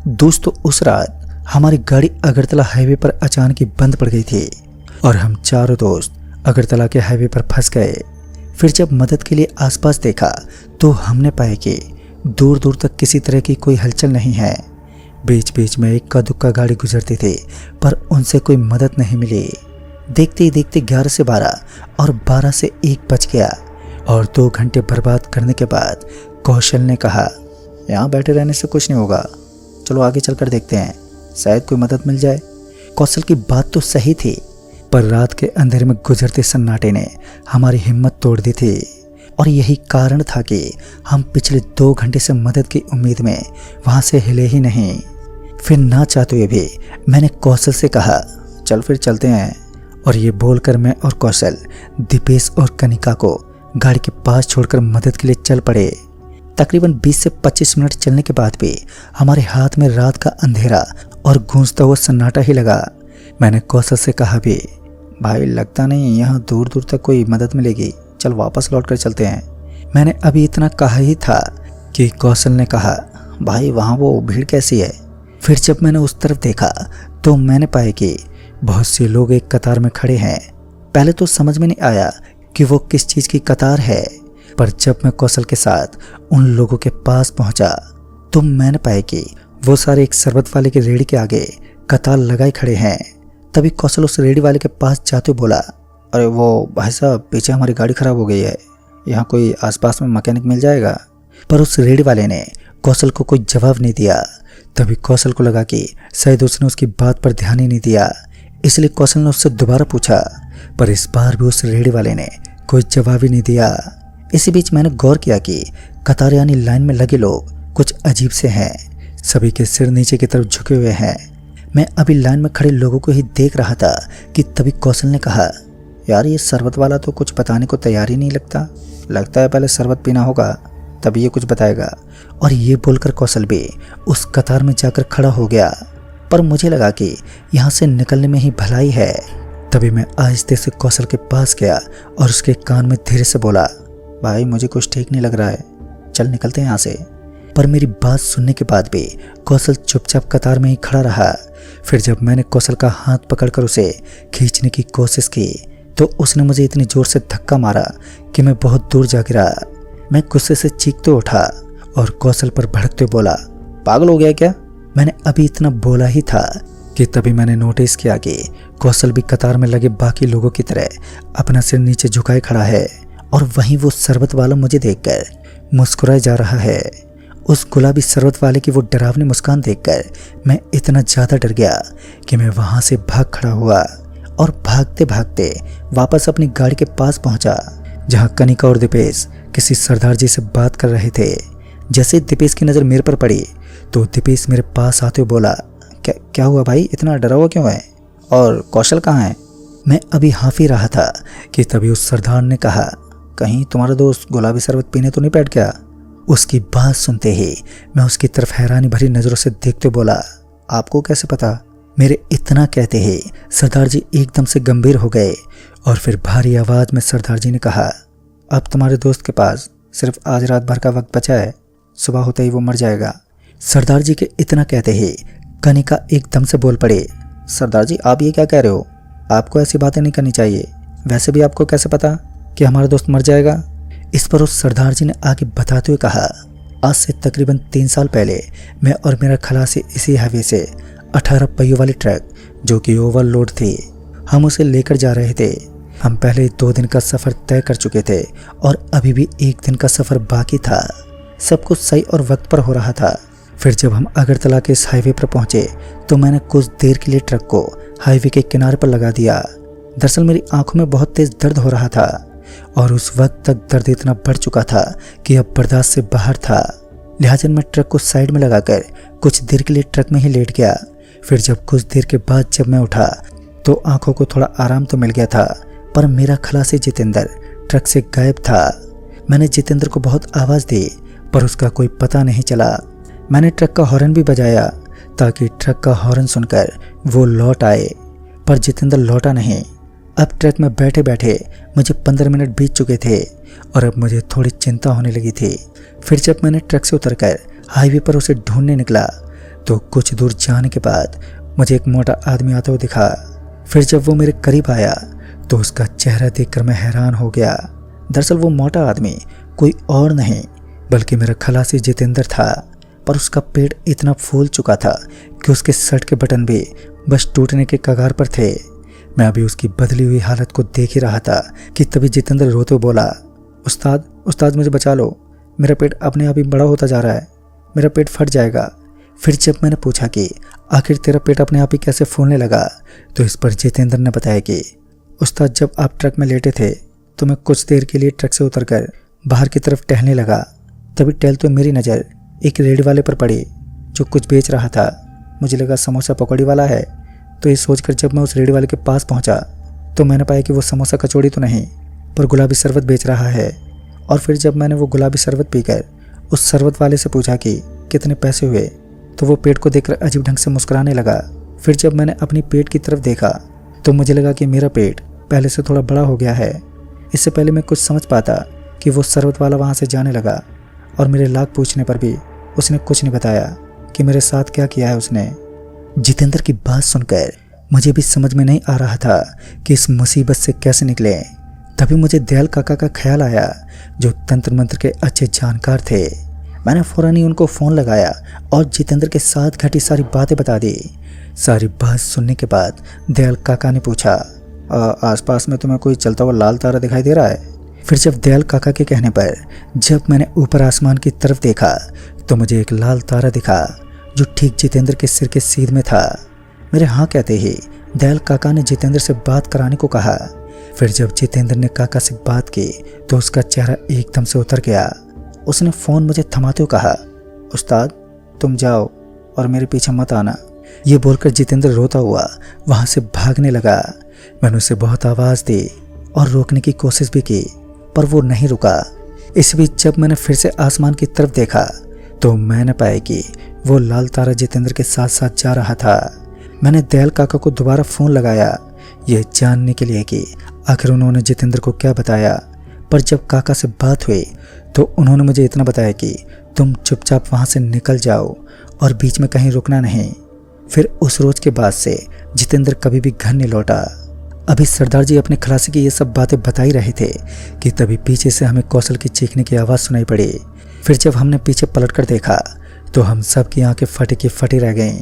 दोस्तों उस रात हमारी गाड़ी अगरतला हाईवे पर अचानक ही बंद पड़ गई थी और हम चारों दोस्त अगरतला के हाईवे पर फंस गए। फिर जब मदद के लिए आसपास देखा तो हमने पाया कि दूर दूर तक किसी तरह की कोई हलचल नहीं है। बीच बीच में इक्का दुक्का गाड़ी गुजरती थी पर उनसे कोई मदद नहीं मिली। देखते ही देखते 11 से 12 और 12 से 1 बज गया और 2 घंटे बर्बाद करने के बाद कौशल ने कहा, यहाँ बैठे रहने से कुछ नहीं होगा, चलो आगे चलकर देखते हैं, शायद कोई मदद मिल जाए। कौशल की बात तो सही थी पर रात के अंधेरे में गुजरते सन्नाटे ने हमारी हिम्मत तोड़ दी थी और यही कारण था कि हम पिछले 2 घंटे से मदद की उम्मीद में वहां से हिले ही नहीं। फिर ना चाहते हुए भी मैंने कौशल से कहा, चल फिर चलते हैं। और ये बोलकर मैं और कौशल दीपेश और कनिका को गाड़ी के पास छोड़कर मदद के लिए चल पड़े। तकरीबन 20 से 25 मिनट चलने के बाद भी हमारे हाथ में रात का अंधेरा और गूंजता हुआ सन्नाटा ही लगा। मैंने कौशल से कहा भी, भाई लगता नहीं यहाँ दूर दूर तक कोई मदद मिलेगी, चल वापस लौट कर चलते हैं। मैंने अभी इतना कहा ही था कि कौशल ने कहा, भाई वहाँ वो भीड़ कैसी है। फिर जब मैंने उस तरफ देखा तो मैंने पाया कि बहुत से लोग एक कतार में खड़े हैं। पहले तो समझ में नहीं आया कि वो किस चीज़ की कतार है, पर जब मैं कौशल के साथ उन लोगों के पास पहुंचा तो मैंने पाया कि वो सारे एक शरबत वाले की रेहड़ी के आगे कतार लगाए खड़े हैं। तभी कौशल उस रेहड़ी वाले के पास जाते बोला, अरे वो भाई साहब पीछे हमारी गाड़ी खराब हो गई है, यहाँ कोई आसपास में मैकेनिक मिल जाएगा। पर उस रेहड़ी वाले ने कौशल को कोई जवाब नहीं दिया। तभी कौशल को लगा कि शायद उसने उसकी बात पर ध्यान ही नहीं दिया, इसलिए कौशल ने उससे दोबारा पूछा, पर इस बार भी उस रेहड़ी वाले ने कोई जवाब ही नहीं दिया। इसी बीच मैंने गौर किया कि कतार यानी लाइन में लगे लोग कुछ अजीब से हैं, सभी के सिर नीचे की तरफ झुके हुए हैं। मैं अभी लाइन में खड़े लोगों को ही देख रहा था कि तभी कौशल ने कहा, यार ये शरबत वाला तो कुछ बताने को तैयार ही नहीं लगता है पहले शरबत पीना होगा तभी ये कुछ बताएगा। और ये बोलकर कौशल भी उस कतार में जाकर खड़ा हो गया। पर मुझे लगा कि यहाँ से निकलने में ही भलाई है। तभी मैं आहिस्ते से कौशल के पास गया और उसके कान में धीरे से बोला, भाई मुझे कुछ ठीक नहीं लग रहा है, चल निकलते हैं यहाँ से। पर मेरी बात सुनने के बाद भी कौशल चुपचाप कतार में ही खड़ा रहा। फिर जब मैंने कौशल का हाथ पकड़कर उसे खींचने की कोशिश की तो उसने मुझे इतनी जोर से धक्का मारा कि मैं बहुत दूर जा गिरा। मैं गुस्से से चीखते उठा और कौशल पर भड़कते बोला, पागल हो गया क्या। मैंने अभी इतना बोला ही था कि तभी मैंने नोटिस किया कि कौशल भी कतार में लगे बाकी लोगों की तरह अपना सिर नीचे झुकाए खड़ा है और वहीं वो शरबत वाला मुझे देखकर मुस्कुराए जा रहा है। उस गुलाबी शरबत वाले की वो डरावनी मुस्कान देखकर मैं इतना ज़्यादा डर गया कि मैं वहाँ से भाग खड़ा हुआ और भागते भागते वापस अपनी गाड़ी के पास पहुँचा, जहाँ कनिका और दीपेश किसी सरदार जी से बात कर रहे थे। जैसे दीपेश की नज़र मेरे पर पड़ी तो दीपेश मेरे पास आते हुए बोला, क्या हुआ भाई, इतना डरा हुआ क्यों है, और कौशल कहाँ है। मैं अभी हाँफ ही रहा था कि तभी उस सरदार ने कहा, कहीं तुम्हारा दोस्त गुलाबी शरबत पीने तो नहीं बैठ गया। उसकी बात सुनते ही मैं उसकी तरफ हैरानी भरी नज़रों से देखते बोला, आपको कैसे पता। मेरे इतना कहते ही सरदार जी एकदम से गंभीर हो गए और फिर भारी आवाज़ में सरदार जी ने कहा, अब तुम्हारे दोस्त के पास सिर्फ आज रात भर का वक्त बचा है, सुबह होते ही वो मर जाएगा। सरदार जी के इतना कहते ही कनिका एकदम से बोल पड़े, सरदार जी आप ये क्या कह रहे हो, आपको ऐसी बातें नहीं करनी चाहिए, वैसे भी आपको कैसे पता कि हमारा दोस्त मर जाएगा। इस पर उस सरदार जी ने आगे बताते हुए कहा, आज से तकरीबन 3 साल पहले मैं और मेरा खलासी इसी हाईवे से 18 पहियों वाली ट्रक जो कि ओवरलोड थी, हम उसे लेकर जा रहे थे। हम पहले 2 दिन का सफ़र तय कर चुके थे और अभी भी 1 दिन का सफ़र बाकी था। सब कुछ सही और वक्त पर हो रहा था। फिर जब हम अगरतला के इस हाईवे पर पहुंचे तो मैंने कुछ देर के लिए ट्रक को हाईवे के किनारे पर लगा दिया। दरअसल मेरी आंखों में बहुत तेज दर्द हो रहा था और उस वक्त तक दर्द इतना बढ़ चुका था कि अब बर्दाश्त से बाहर था। लिहाजा मैं ट्रक को साइड में लगाकर कुछ देर के लिए ट्रक में ही लेट गया। फिर जब कुछ देर के बाद जब मैं उठा तो आंखों को थोड़ा आराम तो मिल गया था, पर मेरा खलासी जितेंद्र ट्रक से गायब था। मैंने जितेंद्र को बहुत आवाज़ दी पर उसका कोई पता नहीं चला। मैंने ट्रक का हॉर्न भी बजाया ताकि ट्रक का हॉर्न सुनकर वो लौट आए, पर जितेंद्र लौटा नहीं। अब ट्रक में बैठे बैठे मुझे 15 मिनट बीत चुके थे और अब मुझे थोड़ी चिंता होने लगी थी। फिर जब मैंने ट्रक से उतरकर हाईवे पर उसे ढूंढने निकला तो कुछ दूर जाने के बाद मुझे एक मोटा आदमी आता हुआ दिखा। फिर जब वो मेरे करीब आया तो उसका चेहरा देखकर मैं हैरान हो गया। दरअसल वो मोटा आदमी कोई और नहीं बल्कि मेरा खलासी जितेंद्र था, पर उसका पेट इतना फूल चुका था कि उसके शर्ट के बटन भी बस टूटने के कगार पर थे। मैं अभी उसकी बदली हुई हालत को देख ही रहा था कि तभी जितेंद्र रोते बोला, उस्ताद उस्ताद मुझे बचा लो, मेरा पेट अपने आप ही बड़ा होता जा रहा है, मेरा पेट फट जाएगा। फिर जब मैंने पूछा कि आखिर तेरा पेट अपने आप ही कैसे फूलने लगा तो इस पर जितेंद्र ने बताया कि उस्ताद जब आप ट्रक में लेटे थे तो मैं कुछ देर के लिए ट्रक से उतरकर बाहर की तरफ टहलने लगा। तभी टहलते मेरी नज़र एक रेडी वाले पर पड़ी जो कुछ बेच रहा था। मुझे लगा समोसा पकौड़ी वाला है, तो ये सोचकर जब मैं उस रेडी वाले के पास पहुंचा तो मैंने पाया कि वो समोसा कचौड़ी तो नहीं पर गुलाबी शरबत बेच रहा है। और फिर जब मैंने वो गुलाबी शरबत पीकर उस शरबत वाले से पूछा कि कितने पैसे हुए तो वो पेट को देखकर अजीब ढंग से मुस्कुराने लगा। फिर जब मैंने अपनी पेट की तरफ देखा तो मुझे लगा कि मेरा पेट पहले से थोड़ा बड़ा हो गया है। इससे पहले मैं कुछ समझ पाता कि वो शरबत वाला वहाँ से जाने लगा और मेरे लाख पूछने पर भी उसने कुछ नहीं बताया कि मेरे साथ क्या किया है उसने। जितेंद्र की बात सुनकर मुझे भी समझ में नहीं आ रहा था कि इस मुसीबत से कैसे निकले। तभी मुझे दयाल काका का ख्याल आया जो तंत्र मंत्र के अच्छे जानकार थे। मैंने फौरन ही उनको फ़ोन लगाया और जितेंद्र के साथ घटी सारी बातें बता दी। सारी बात सुनने के बाद दयाल काका ने पूछा, आसपास में तुम्हें कोई चलता हुआ लाल तारा दिखाई दे रहा है? फिर जब दयाल काका के कहने पर जब मैंने ऊपर आसमान की तरफ देखा तो मुझे एक लाल तारा दिखा जो ठीक जितेंद्र के सिर के सीध में था। मेरे हाँ कहते ही दयाल काका ने जितेंद्र से बात कराने को कहा। फिर जब जितेंद्र ने काका से बात की तो उसका चेहरा एकदम से उतर गया। उसने फ़ोन मुझे थमाते हुए कहा, उस्ताद तुम जाओ और मेरे पीछे मत आना। ये बोलकर जितेंद्र रोता हुआ वहाँ से भागने लगा। मैंने उसे बहुत आवाज़ दी और रोकने की कोशिश भी की पर वो नहीं रुका। इस बीच जब मैंने फिर से आसमान की तरफ देखा तो मैंने पाया कि वो लाल तारा जितेंद्र के साथ साथ जा रहा था। मैंने दयाल काका को दोबारा फ़ोन लगाया ये जानने के लिए कि आखिर उन्होंने जितेंद्र को क्या बताया, पर जब काका से बात हुई तो उन्होंने मुझे इतना बताया कि तुम चुपचाप वहाँ से निकल जाओ और बीच में कहीं रुकना नहीं। फिर उस रोज़ के बाद से जितेंद्र कभी भी घर नहीं लौटा। अभी सरदार जी अपने खलासी की ये सब बातें बता ही रहे थे कि तभी पीछे से हमें कौशल की चीखने की आवाज़ सुनाई पड़ी। फिर जब हमने पीछे पलटकर देखा तो हम सब की आंखें फटी की फटी रह गईं।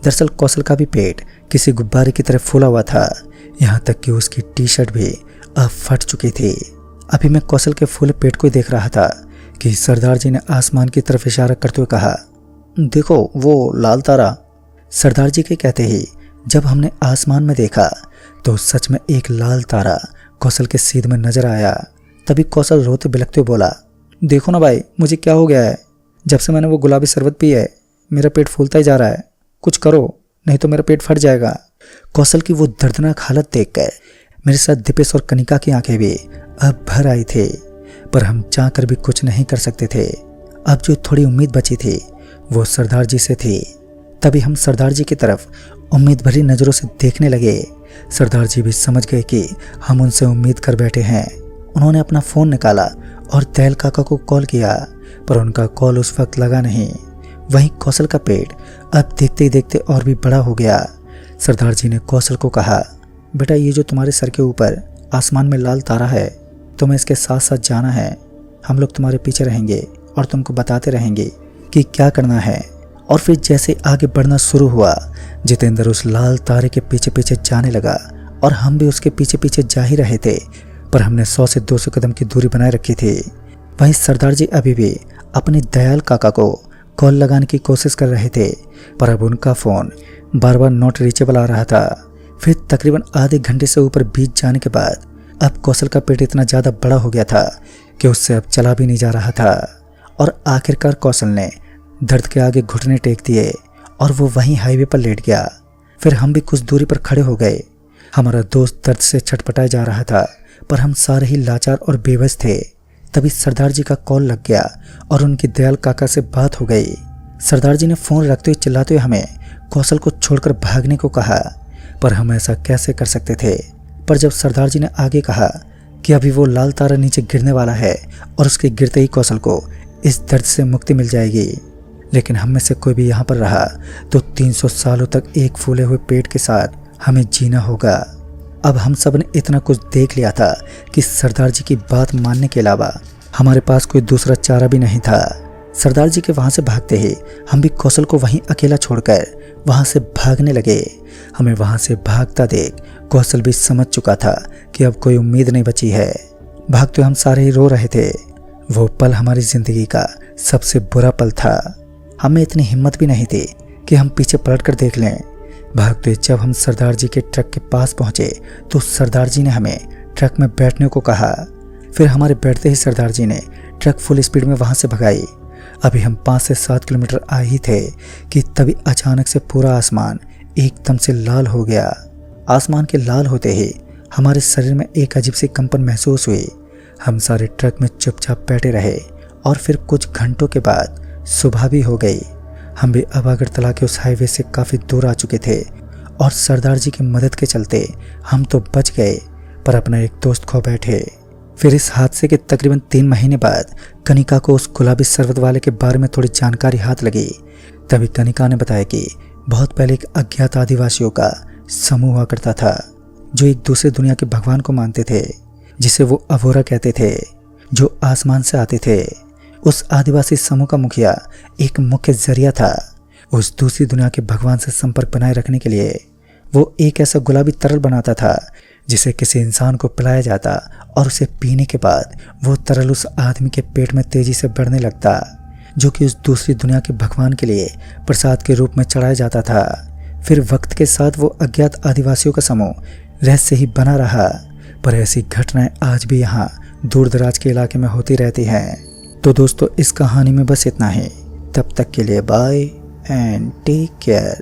दरअसल कौशल का भी पेट किसी गुब्बारे की तरह फूला हुआ था, यहाँ तक कि उसकी टी शर्ट भी अब फट चुकी थी। अभी मैं कौशल के फूले पेट को ही देख रहा था कि सरदार जी ने आसमान की तरफ इशारा करते हुए कहा, देखो वो लाल तारा। सरदार जी के कहते ही जब हमने आसमान में देखा तो सच में एक लाल तारा कौशल के सीध में नजर आया। तभी कौशल रोते बिलखते हुए बोला, देखो ना भाई मुझे क्या हो गया है, जब से मैंने वो गुलाबी शरबत पी है मेरा पेट फूलता ही जा रहा है, कुछ करो नहीं तो मेरा पेट फट जाएगा। कौशल की वो दर्दनाक हालत देखकर मेरे साथ दीपेश और कनिका की आंखें भी अब भर आई थी, पर हम चाहकर भी कुछ नहीं कर सकते थे। अब जो थोड़ी उम्मीद बची थी वो सरदार जी से थी। तभी हम सरदार जी की तरफ उम्मीद भरी नज़रों से देखने लगे। सरदार जी भी समझ गए कि हम उनसे उम्मीद कर बैठे हैं। उन्होंने अपना फ़ोन निकाला और दयाल काका को कॉल किया, पर उनका कॉल उस वक्त लगा नहीं। वहीं कौशल का पेट अब देखते ही देखते और भी बड़ा हो गया। सरदार जी ने कौशल को कहा, बेटा ये जो तुम्हारे सर के ऊपर आसमान में लाल तारा है तुम्हें इसके साथ साथ जाना है। हम लोग तुम्हारे पीछे रहेंगे और तुमको बताते रहेंगे कि क्या करना है। और फिर जैसे आगे बढ़ना शुरू हुआ जितेंद्र उस लाल तारे के पीछे पीछे जाने लगा और हम भी उसके पीछे पीछे जा ही रहे थे, पर हमने 100 से 200 कदम की दूरी बनाए रखी थी। वहीं सरदार जी अभी भी अपने दयाल काका को कॉल लगाने की कोशिश कर रहे थे, पर अब उनका फ़ोन बार बार नॉट रीचेबल आ रहा था। फिर तकरीबन आधे घंटे से ऊपर बीत जाने के बाद अब कौशल का पेट इतना ज़्यादा बड़ा हो गया था कि उससे अब चला भी नहीं जा रहा था। और आखिरकार कौशल ने दर्द के आगे घुटने टेक दिए और वो वहीं हाईवे पर लेट गया। फिर हम भी कुछ दूरी पर खड़े हो गए। हमारा दोस्त दर्द से छटपटाया जा रहा था, पर हम सारे ही लाचार और बेबस थे। तभी सरदार जी का कॉल लग गया और उनकी दयाल काका से बात हो गई। सरदार जी ने फ़ोन रखते हुए चिल्लाते हुए हमें कौशल को छोड़कर भागने को कहा, पर हम ऐसा कैसे कर सकते थे। पर जब सरदार जी ने आगे कहा कि अभी वो लाल तारा नीचे गिरने वाला है और उसके गिरते ही कौशल को इस दर्द से मुक्ति मिल जाएगी, लेकिन हम में से कोई भी यहाँ पर रहा तो 300 सालों तक एक फूले हुए पेड़ के साथ हमें जीना होगा। अब हम सब ने इतना कुछ देख लिया था कि सरदार जी की बात मानने के अलावा हमारे पास कोई दूसरा चारा भी नहीं था। सरदार जी के वहाँ से भागते ही हम भी कौशल को वहीं अकेला छोड़कर वहाँ से भागने लगे। हमें वहाँ से भागता देख कौशल भी समझ चुका था कि अब कोई उम्मीद नहीं बची है। भागते हम सारे ही रो रहे थे। वो पल हमारी जिंदगी का सबसे बुरा पल था। हमें इतनी हिम्मत भी नहीं थी कि हम पीछे पलट कर देख लें। भागते जब हम सरदार जी के ट्रक के पास पहुंचे तो सरदार जी ने हमें ट्रक में बैठने को कहा। फिर हमारे बैठते ही सरदार जी ने ट्रक फुल स्पीड में वहां से भगाई। अभी हम 5 से 7 किलोमीटर आए ही थे कि तभी अचानक से पूरा आसमान एकदम से लाल हो गया। आसमान के लाल होते ही हमारे शरीर में एक अजीब सी कंपन महसूस हुई। हम सारे ट्रक में चुपचाप बैठे रहे और फिर कुछ घंटों के बाद सुबह भी हो गई। हम भी अब अगरतला के उस हाईवे से काफ़ी दूर आ चुके थे और सरदार जी की मदद के चलते हम तो बच गए, पर अपना एक दोस्त खो बैठे। फिर इस हादसे के तकरीबन 3 महीने बाद कनिका को उस गुलाबी शरबत वाले के बारे में थोड़ी जानकारी हाथ लगी। तभी कनिका ने बताया कि बहुत पहले एक अज्ञात आदिवासियों का समूह हुआ करता था जो एक दूसरे दुनिया के भगवान को मानते थे, जिसे वो अवोरा कहते थे, जो आसमान से आते थे। उस आदिवासी समूह का मुखिया एक मुख्य जरिया था उस दूसरी दुनिया के भगवान से संपर्क बनाए रखने के लिए। वो एक ऐसा गुलाबी तरल बनाता था जिसे किसी इंसान को पिलाया जाता और उसे पीने के बाद वो तरल उस आदमी के पेट में तेजी से बढ़ने लगता, जो कि उस दूसरी दुनिया के भगवान के लिए प्रसाद के रूप में चढ़ाया जाता था। फिर वक्त के साथ वो अज्ञात आदिवासियों का समूह रहस्य ही बना रहा, पर ऐसी घटनाएं आज भी यहाँ दूर दराज के इलाके में होती रहती हैं। तो दोस्तों, इस कहानी में बस इतना ही। तब तक के लिए बाय एंड टेक केयर।